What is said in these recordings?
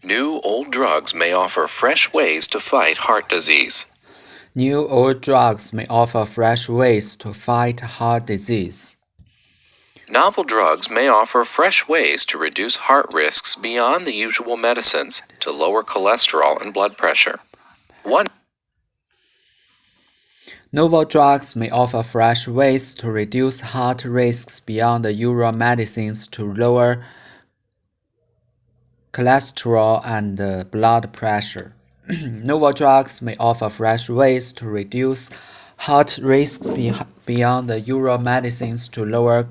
New old drugs may offer fresh ways to fight heart disease. New old drugs may offer fresh ways to fight heart disease. Novel drugs may offer fresh ways to reduce heart risks beyond the usual medicines to lower cholesterol and blood pressure. Novel drugs may offer fresh ways to reduce heart risks beyond the usual medicines to lower cholesterol and blood pressure. Novel drugs may offer fresh ways to reduce heart risks beyond the usual medicines to lower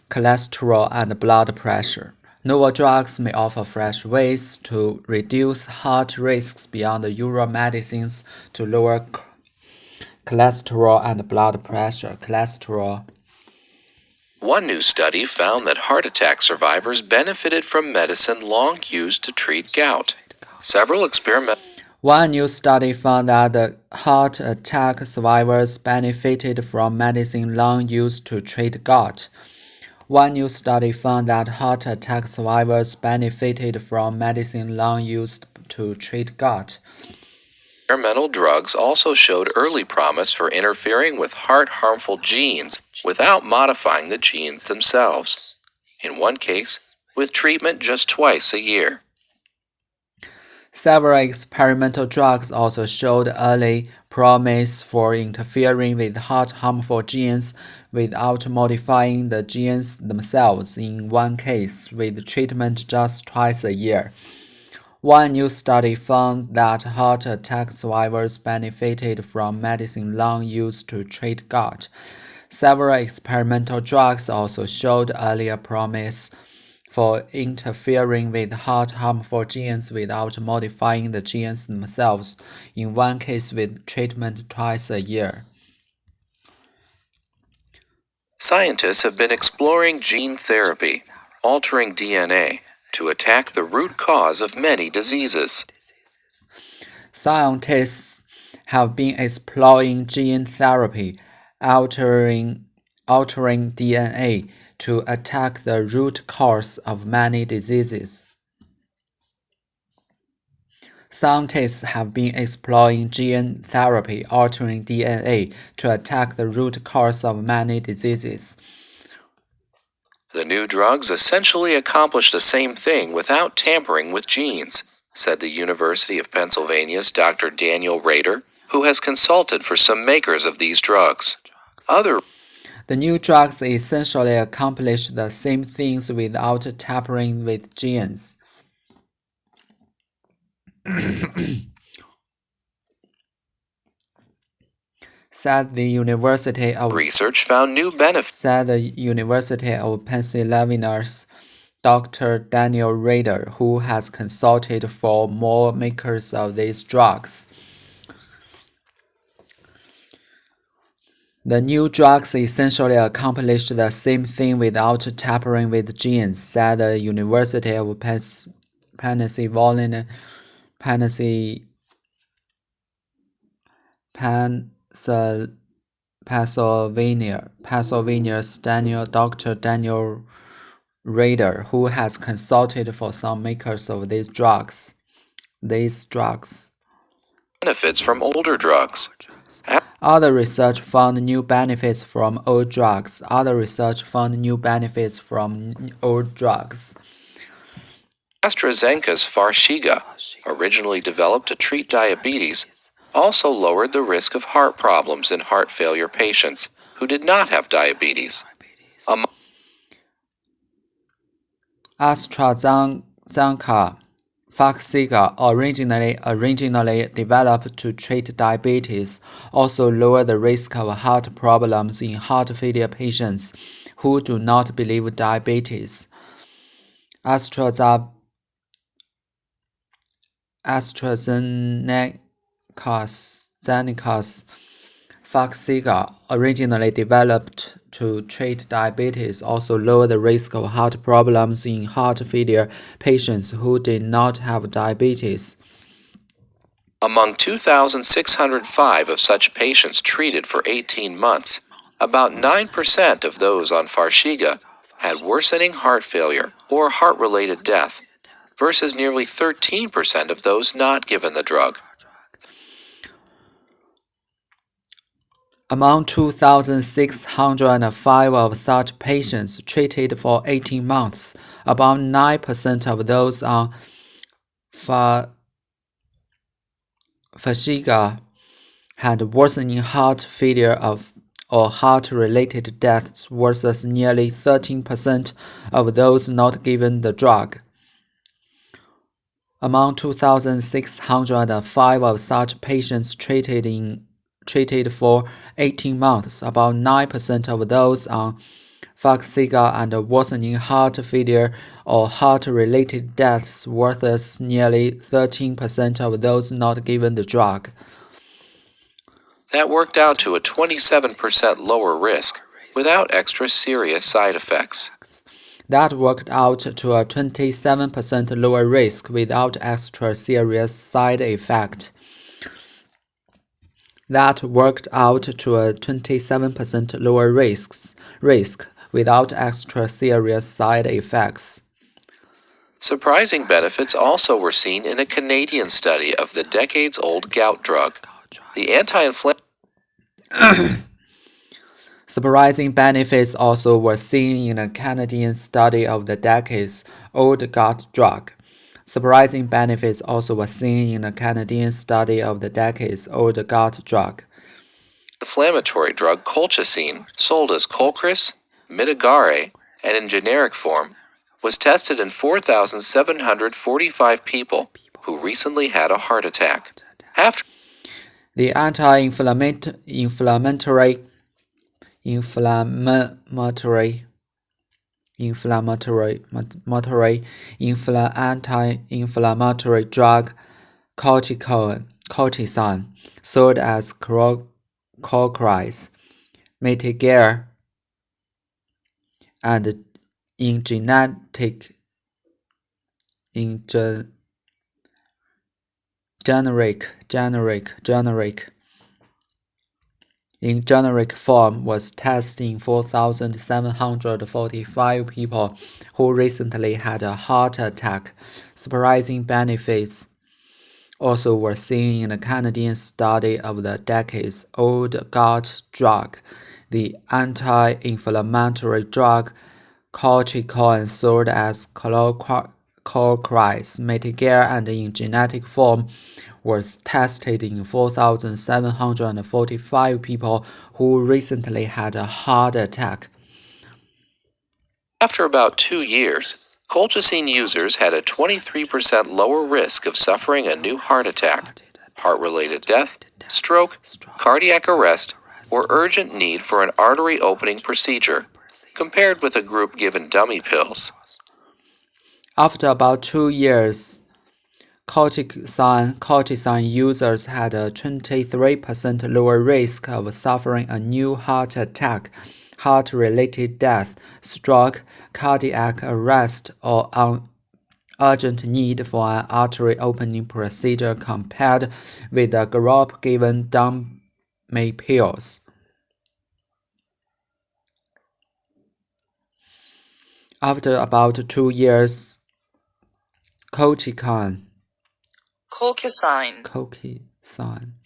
cholesterol and blood pressure. Novel drugs may offer fresh ways to reduce heart risks beyond the usual medicines to lower cholesterol and blood pressure. One new study found that heart attack survivors benefited from medicine long used to treat gout. One new study found that the heart attack survivors benefited from medicine long used to treat gout. One new study found that heart attack survivors benefited from medicine long used to treat gout. Experimental drugs also showed early promise for interfering with heart-harmful genes without modifying the genes themselves. In one case, with treatment just twice a year. Several experimental drugs also showed early promise for interfering with heart-harmful genes without modifying the genes themselves, in one case, with treatment just twice a year. One new study found that heart attack survivors benefited from medicine long used to treat gout. Several experimental drugs also showed earlier promise for interfering with heart-harmful genes without modifying the genes themselves, in one case with treatment twice a year. Scientists have been exploring gene therapy, altering DNA, to attack the root cause of many diseases. Scientists have been exploring gene therapy, altering DNA to attack the root cause of many diseases. Scientists have been exploring gene therapy, altering DNA to attack the root cause of many diseases. The new drugs essentially accomplish the same thing without tampering with genes, said the University of Pennsylvania's Dr. Daniel Rader, who has consulted for some makers of these drugs. The new drugs essentially accomplish the same things without tampering with genes. Said the University of Research found new benefits. Said the University of Pennsylvania's Dr. Daniel Rader, who has consulted for more makers of these drugs. The new drugs essentially accomplish the same thing without tampering with genes, said the University of Pennsylvania's Dr. Daniel Rader, who has consulted for some makers of these drugs. Benefits from older drugs. Other research found new benefits from old drugs. AstraZeneca's Farxiga, originally developed to treat diabetes, also lowered the risk of heart problems in heart failure patients who did not have diabetes. AstraZeneca Farxiga, originally developed to treat diabetes, also lowered the risk of heart problems in heart failure patients who do not believe diabetes. AstraZeneca's Farxiga, originally developed to treat diabetes, also lowered the risk of heart problems in heart failure patients who did not have diabetes. Among 2,605 of such patients treated for 18 months, about 9% of those on Farxiga had worsening heart failure or heart-related death. versus nearly 13% of those not given the drug. Among 2,605 of such patients treated for 18 months, about 9% of those on Farxiga had worsening heart failure or heart-related deaths versus nearly 13% of those not given the drug. Among 2,605 of such patients treated for 18 months, about 9% of those on Farxiga and worsening heart failure or heart-related deaths versus nearly 13% of those not given the drug. That worked out to a 27% lower risk without extra serious side effects. That worked out to a 27% lower risk without extra serious side effect. That worked out to a 27% lower risk without extra serious side effects. Surprising benefits also were seen in a Canadian study of the decades-old gout drug. The anti-inflammatory Surprising benefits also were seen in a Canadian study of the decades-old gout drug. Surprising benefits also were seen in a Canadian study of the decades-old gout drug. inflammatory drug colchicine, sold as Colchris, Mitigare, and in generic form, was tested in 4,745 people who recently had a heart attack. After The anti-inflammatory drug colchicine, sold as Colchris, Mitigare, and in generic form was tested in 4,745 people who recently had a heart attack. Surprising benefits also were seen in a Canadian study of the decades-old gout drug. The anti-inflammatory drug colchicine, sold as Colchris, Mitigare, and in genetic form, was tested in 4,745 people who recently had a heart attack. After about 2 years, colchicine users had a 23% lower risk of suffering a new heart attack, heart-related death, stroke, cardiac arrest, or urgent need for an artery opening procedure, compared with a group given dummy pills. After about 2 years, colchicine users had a 23% lower risk of suffering a new heart attack, heart-related death, stroke, cardiac arrest, or urgent need for an artery opening procedure compared with the group given dummy pills. After about 2 years,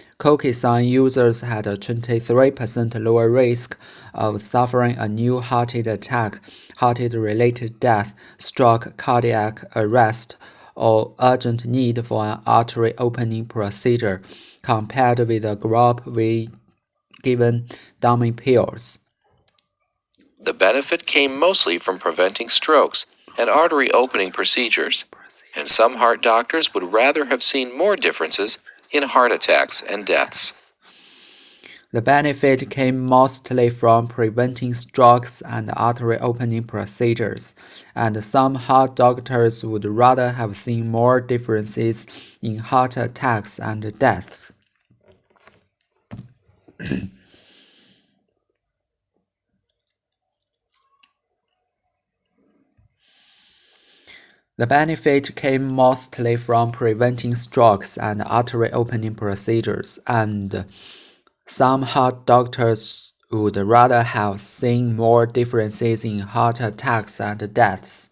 colchicine users had a 23% lower risk of suffering a new heart attack, heart-related death, stroke, cardiac arrest, or urgent need for an artery opening procedure, compared with the group given dummy pills. The benefit came mostly from preventing strokes and artery opening procedures, and some heart doctors would rather have seen more differences in heart attacks and deaths. The benefit came mostly from preventing strokes and artery opening procedures, and some heart doctors would rather have seen more differences in heart attacks and deaths. The benefit came mostly from preventing strokes and artery opening procedures, and some heart doctors would rather have seen more differences in heart attacks and deaths.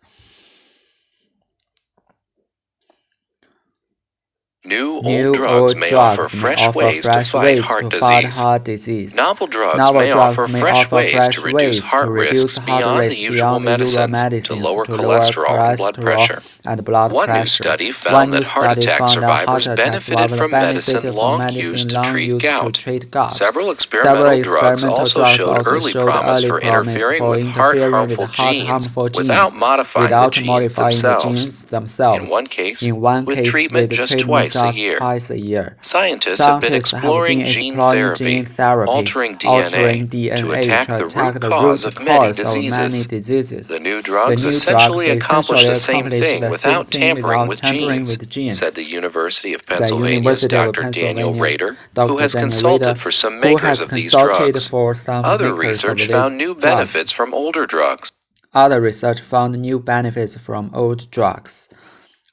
New old New drugs old may offer drugs may fresh offer ways to fresh fight ways heart to fight disease. heart disease. Novel drugs Novel may drugs offer may fresh offer ways fresh to reduce ways heart to risks reduce heart beyond the risks usual beyond the usual medicines to medicines lower to lower cholesterol and blood pressure. and blood One new pressure. study found One that new heart study attack found that heart survivors attack benefited survivors from medicine benefited from long medicine used to long treat used to gout. treat gout. Several Several experimental drugs experimental also drugs showed also early showed promise early for promise interfering for with interfering with heart-harmful heart genes harmful without genes modifying the without genes modifying the themselves. genes themselves. In one case, In one with case, treatment with just treatment twice a just year. twice a year. Scientists have been Scientists have been exploring exploring gene therapy, altering altering DNA, to DNA attack to the attack root the cause root of many cause of many diseases. diseases. The new The drugs new drugs essentially accomplish essentially the same accomplish thing the same without thing tampering without with tampering genes, with genes, said the University of the Pennsylvania's University of Dr. Daniel Pennsylvania Rader, who Dr. has Daniel Rader, consulted for some who makers has of these consulted drugs. for some Other makers of research these found new drugs. benefits from older drugs. Other research found new benefits from old drugs.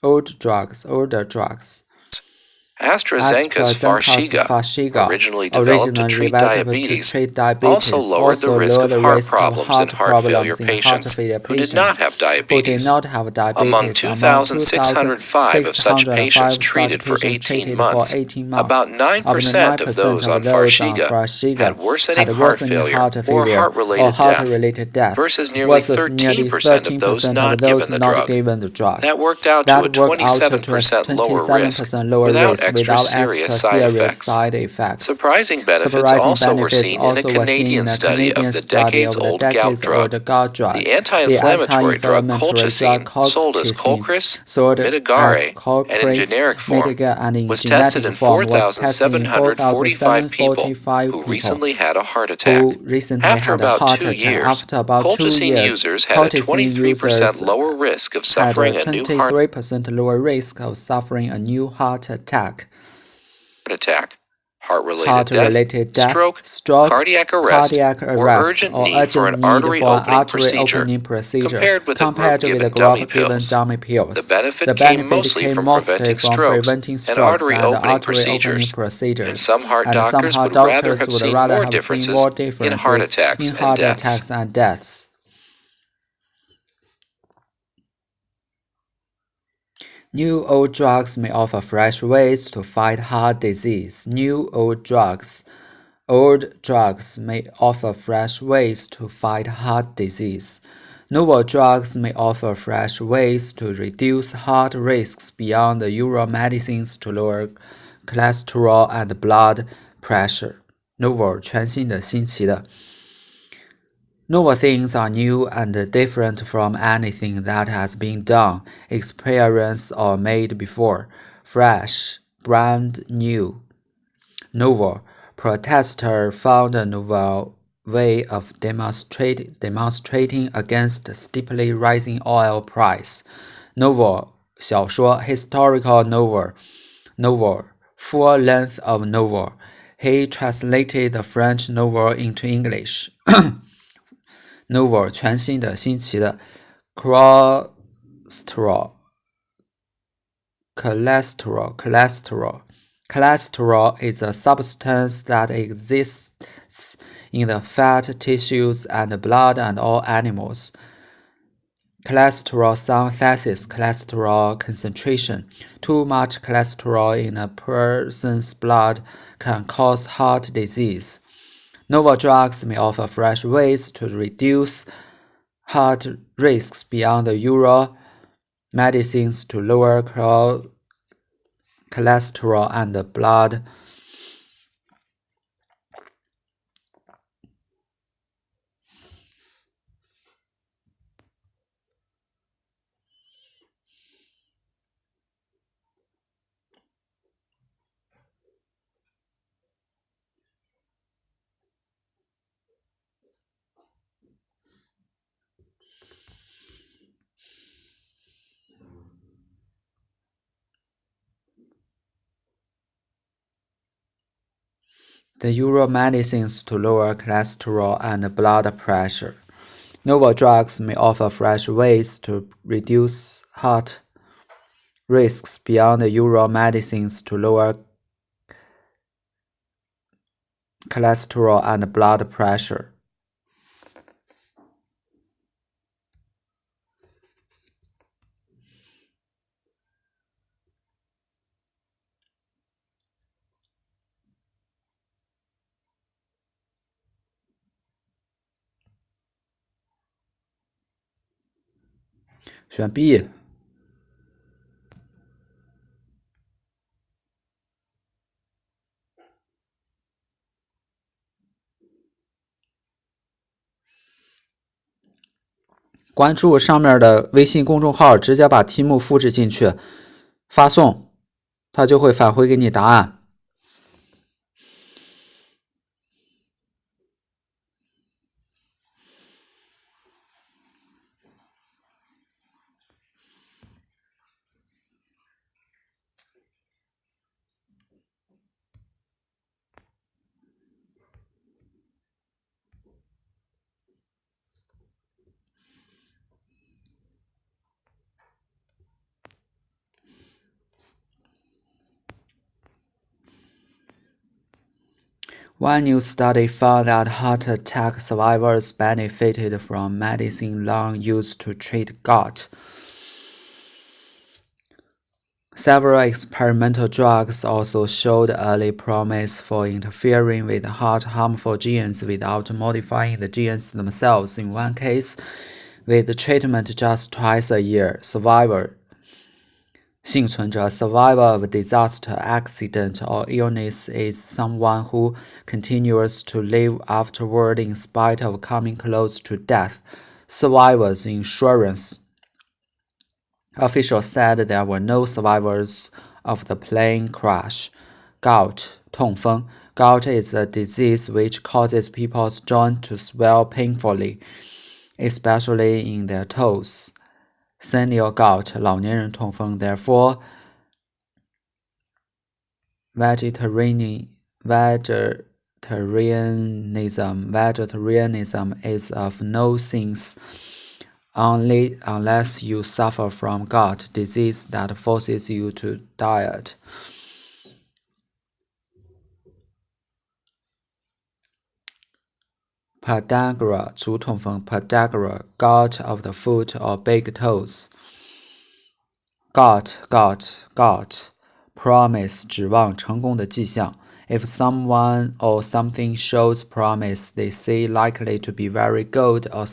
Older drugs. AstraZeneca's Farxiga, originally developed to treat diabetes, also lowered the risk of heart problems in heart failure patients who did not have diabetes. Among 2,605 of such patients treated for 18 months, about 9% of those on Farxiga had worsening heart failure or heart-related death, versus nearly 13% of those not given the drug. That worked out to a 27% lower risk without extra serious side effects. Surprising benefits also were seen in a Canadian study of the decades-old gout drug. The anti-inflammatory drug colchicine, sold as Colchris, Mitigare, and in generic form, was tested in 4,745 people who recently had a heart attack. After about 2 years, colchicine users had a 23% lower risk of suffering a new heart attack, heart-related death, stroke, cardiac arrest, or urgent need for an artery opening procedure, compared with the group given dummy pills. The benefit came mostly from preventing strokes and artery opening procedures, and some heart doctors would rather have seen more differences in heart attacks and deaths. New old drugs may offer fresh ways to fight heart disease. Old drugs may offer fresh ways to fight heart disease. Novel drugs may offer fresh ways to reduce heart risks beyond the usual medicines to lower cholesterol and blood pressure. Novel 全新的、新奇的。Novel things are new and different from anything that has been done, experienced, or made before. Fresh, brand new. Novel. Protester found a novel way of demonstrating against steeply rising oil price. Novel. 小说 historical novel. Novel. Full length of novel. He translated the French novel into English. Novel 全新的、新奇的 cholesterol is a substance that exists in the fat tissues and blood and all animals. Cholesterol synthesis, cholesterol concentration. Too much cholesterol in a person's blood can cause heart disease. Novel drugs may offer fresh ways to reduce heart risks beyond the usual medicines to lower cholesterol and blood the usual medicines to lower cholesterol and blood pressure. Novel drugs may offer fresh ways to reduce heart risks beyond the usual medicines to lower cholesterol and blood pressure. 选 B。关注上面的微信公众号，直接把题目复制进去，发送，它就会返回给你答案。One new study found that heart attack survivors benefited from medicine long used to treat gout. Several experimental drugs also showed early promise for interfering with heart harmful genes without modifying the genes themselves. In one case, with treatment just twice a year,幸存者 survivor of disaster, accident, or illness is someone who continues to live afterward in spite of coming close to death. Survivors insurance officials said there were no survivors of the plane crash. Gout 痛风 Gout is a disease which causes people's joints to swell painfully, especially in their toes. Senior gout 老年人痛风 Therefore, vegetarianism is of no sense only unless you suffer from gout disease that forces you to diet. Podagra 足痛风 Podagra gout of the foot or big toes. Gout promise 指望成功的迹象 If someone or something shows promise, they say likely to be very good or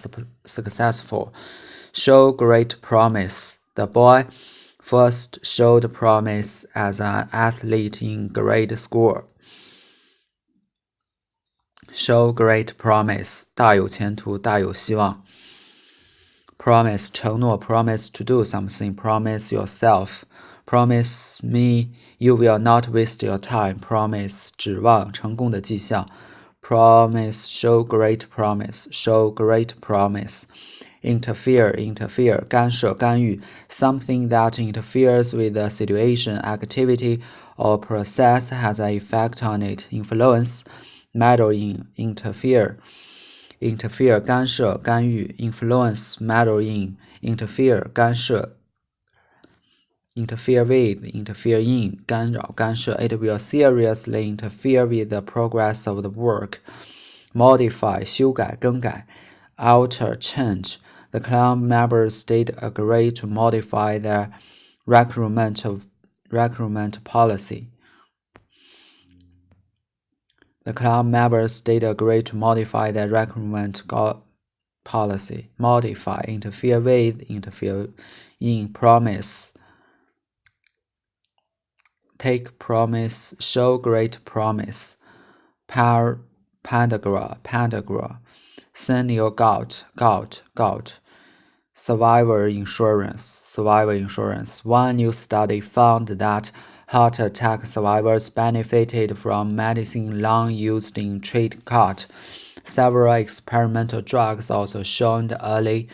successful. Show great promise. The boy first showed promise as an athlete in grade school. Show great promise. 大有前途，大有希望。Promise 承诺 promise to do something, promise yourself. Promise me you will not waste your time. Promise 指望成功的迹象。Promise show great promise. Show great promise. Interfere 干涉干预 something that interferes with a situation, activity, or process has an effect on it. Influence meddle in interfere 干涉干预 influence meddle in interfere 干涉 interfere with interfere in 干扰干涉 It will seriously interfere with the progress of the work. Modify 修改更改 alter change The club members did agree to modify their recruitment policy. The club members did agree to modify their recruitment policy. Modify, interfere with, interfere in, promise. Take promise, show great promise. Pandagra. Senior gout. Survivor insurance. One new study found that heart attack survivors benefited from medicine long used in treat gout. Several experimental drugs also shown early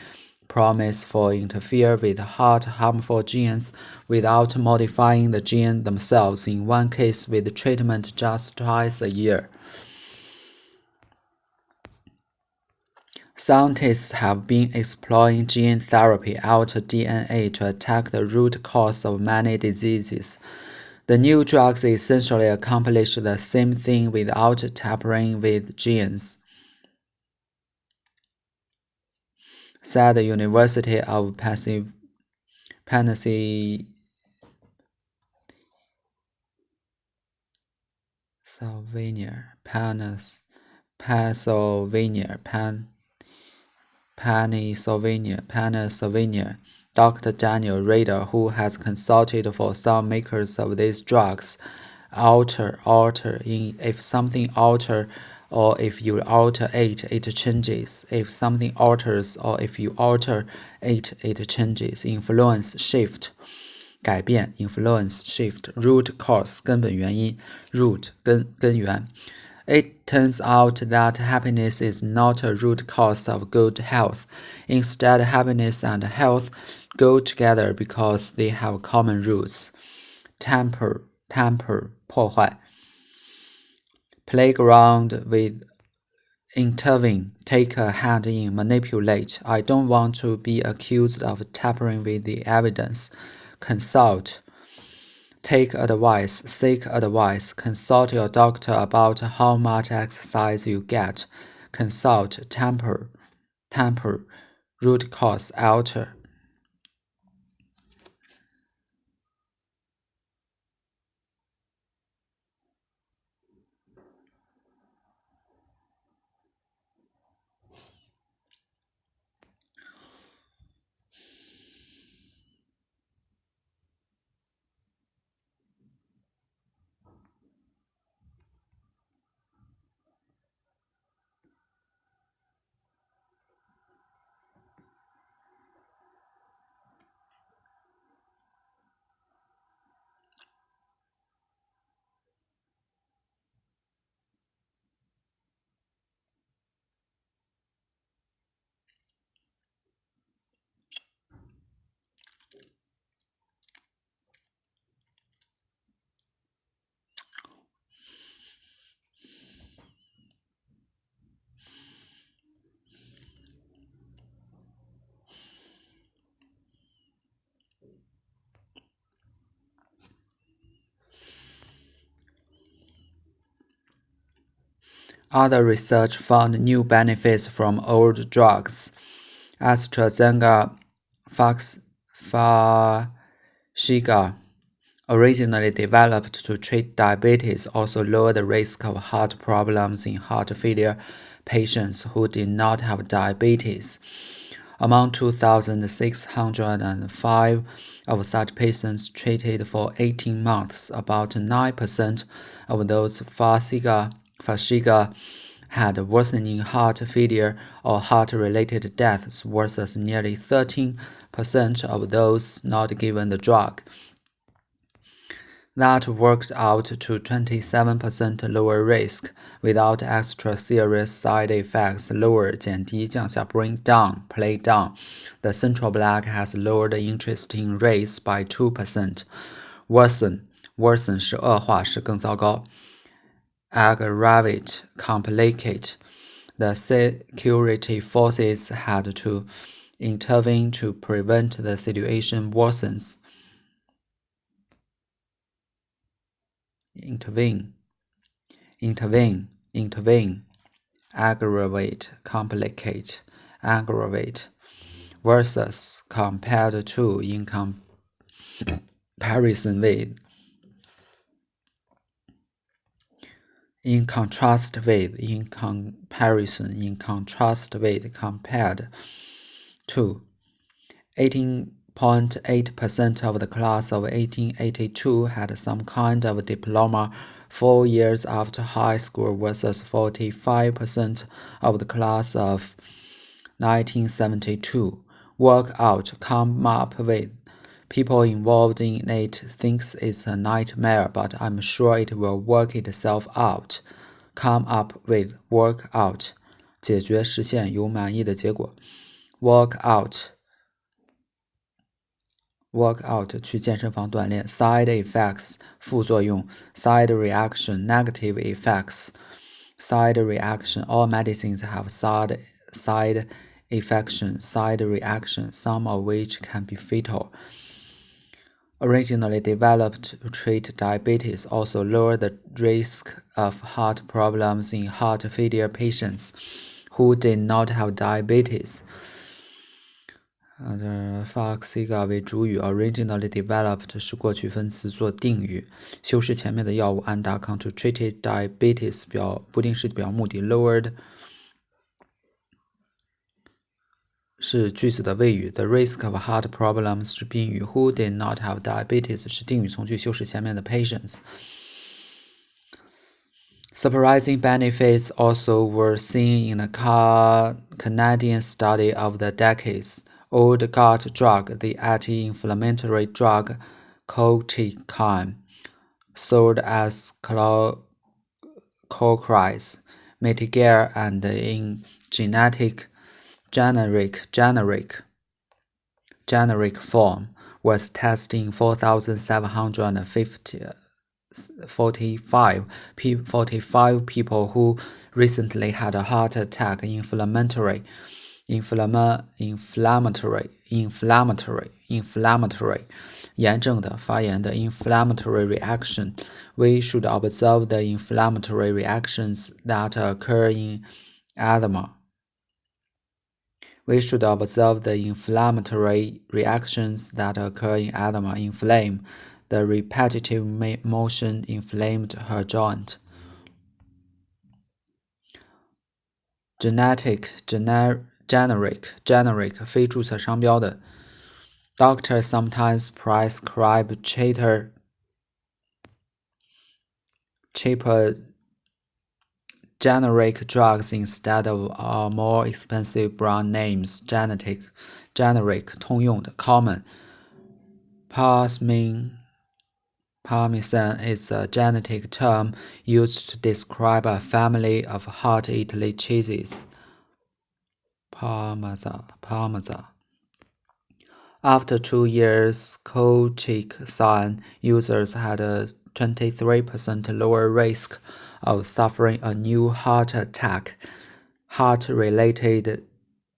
promise for interfere with heart harmful genes without modifying the gene themselves, in one case with treatment just twice a year. Scientists have been exploring gene therapy, altered DNA, to attack the root cause of many diseases. The new drugs essentially accomplish the same thing without tampering with genes, said the University of Pennsylvania Dr. Daniel Rader, who has consulted for some makers of these drugs, alter if something alter or if you alter it, it changes. If something alters or if you alter it, it changes. Influence shift 改变 influence shift root cause 根本原因 root 根源。It turns out that happiness is not a root cause of good health. Instead, happiness and health go together because they have common roots. Tamper 破坏。Playground with intervene, take a hand in, manipulate. I don't want to be accused of tampering with the evidence. Consult, take advice, seek advice. Consult your doctor about how much exercise you get. Consult, tamper, root cause, alter. Other research found new benefits from old drugs. AstraZeneca Farxiga, originally developed to treat diabetes, also lowered the risk of heart problems in heart failure patients who did not have diabetes. Among 2,605 of such patients treated for 18 months, about 9% of those Farxiga had worsening heart failure or heart-related deaths versus nearly 13% of those not given the drug. That worked out to 27% lower risk without extra serious side effects. Lower 减低降下 bring down play down. The central black has lowered interesting rates by 2%. Worsen 是恶化，是更糟糕。Aggravate complicate. The security forces had to intervene to prevent the situation worsens. Intervene, aggravate, complicate, aggravate, versus, compared to, in comparison with, in contrast with, in comparison, in contrast with, compared to. 18.8% of the class of 1882 had some kind of diploma 4 years after high school versus 45% of the class of 1972. Work out, come up with. People involved in it thinks it's a nightmare, but I'm sure it will work itself out. Come up with, work out. 解决实现有满意的结果。Work out 去健身房锻炼。Side effects 副作用。Side reaction negative effects. Side reaction all medicines have side reaction, some of which can be fatal. Originally developed to treat diabetes, also lower the risk of heart problems in heart failure patients who did not have diabetes. Farxiga 为主语 originally developed 是过去分词做定语，修饰前面的药物 and come to treat diabetes 不定式表目的 lowered 是句子的谓语。The risk of heart problems 是宾语。Who did not have diabetes 是定语，从句修饰前面的 patients。Surprising benefits also were seen in a Canadian study of the decades. Old gut drug, the anti-inflammatory drug colchicine, sold as Cochrane, Metigare, and in generic form, was tested in 4,745 people who recently had a heart attack. Inflammatory 炎症的发炎的 inflammatory reaction. We should observe the inflammatory reactions that occur in asthma. We should observe the inflammatory reactions that occur in asthma. Inflame. The repetitive motion inflamed her joint. Generic 非注册商标的。Doctors sometimes prescribe cheaper generic drugs instead of more expensive brand names. Generic 通用的 common. Parmesan is a genetic term used to describe a family of hot Italy cheeses. Parmesan. After 2 years, colchicine users had a 23% lower risk of suffering a new heart attack, heart-related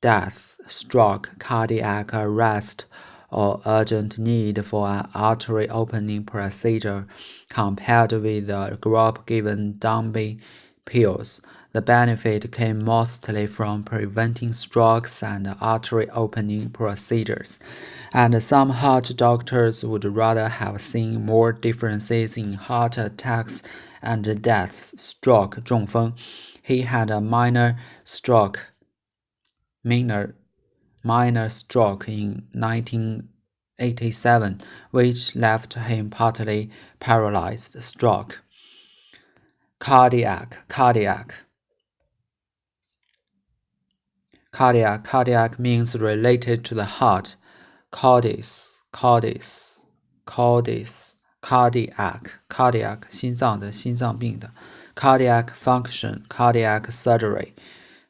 death, stroke, cardiac arrest, or urgent need for an artery opening procedure compared with the group given dummy pills. The benefit came mostly from preventing strokes and artery opening procedures, and some heart doctors would rather have seen more differences in heart attacks and deaths. Stroke 中风. He had a minor stroke in 1987, which left him partly paralyzed. Stroke. Cardiac means related to the heart. Cardiac 心脏的心脏病的 cardiac function, cardiac surgery.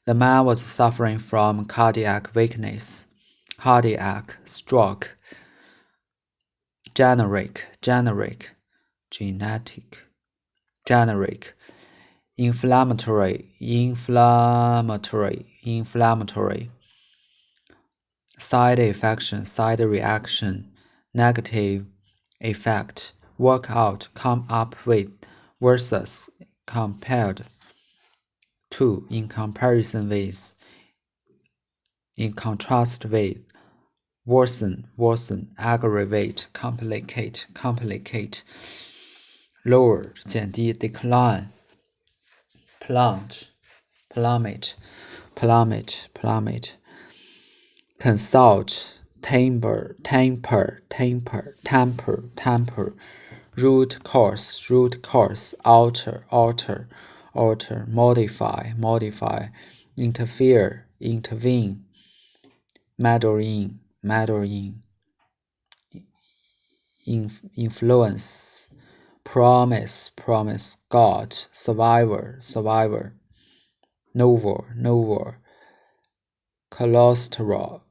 The man was suffering from cardiac weakness. Cardiac stroke. Generic inflammatory side affection, side reaction, negative effect, work out, come up with, versus, compared to, in comparison with, in contrast with, worsen, aggravate, complicate, lower 减低 decline, plummet, consult, temper, root cause, alter, modify, interfere, intervene, meddle in, influence, promise, God, survivor, novel, cholesterol,